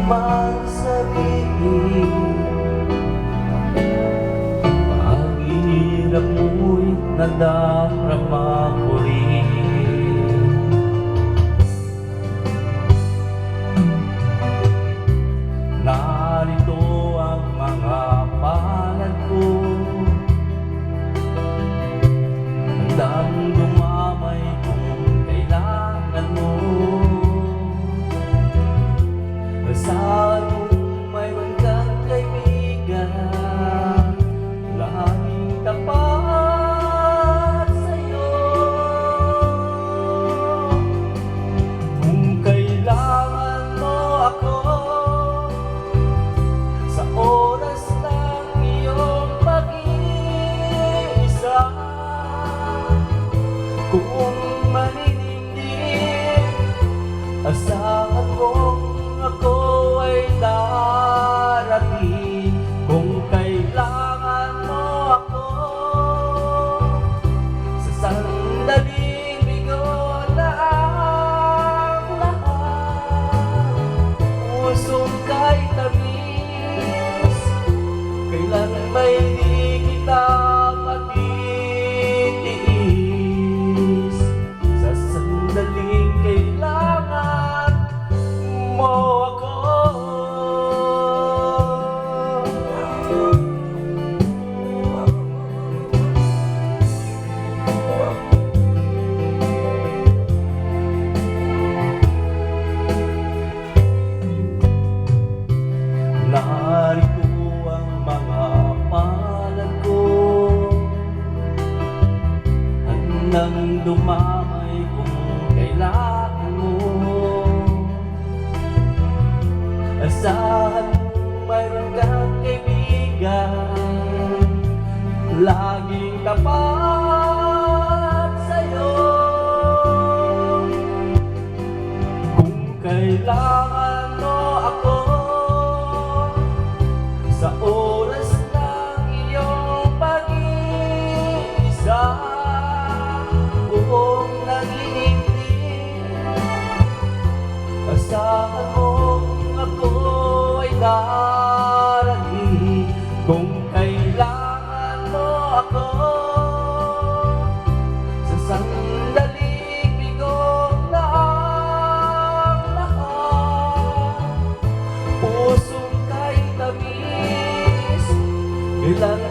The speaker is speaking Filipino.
man sabihin, paghihirap mo'y nadarama ko rin. Narito ang mga palad ko, handang dumamay kung kailangan mo. Saan kung mayroon kang kaibigan, laging tapat sa'yo. Kung kailangan mo ako, sa oras ng iyong pag-iisa, kung maninindig, asahan mong ako ay darating. Kung kailangan mo ako, sa sandaling bigo na ang lahat. Pusong kay tamis, kailan may di kita matitiis. Sa sandaling kailangan mo ako. Narito ang mga palad ko, handang dumamay kung kailangan mo. Asahan mong mayroon kang kaibigan, laging tapat sa'yo. Kung kailangan mo ako, sa oras ng iyong pag-iisa, kung nanginginig, asahan mo ako ay darating. Kung kailangan mo ako, sa sandaling bigo na ang lahat. Pusong kay tamis, kailan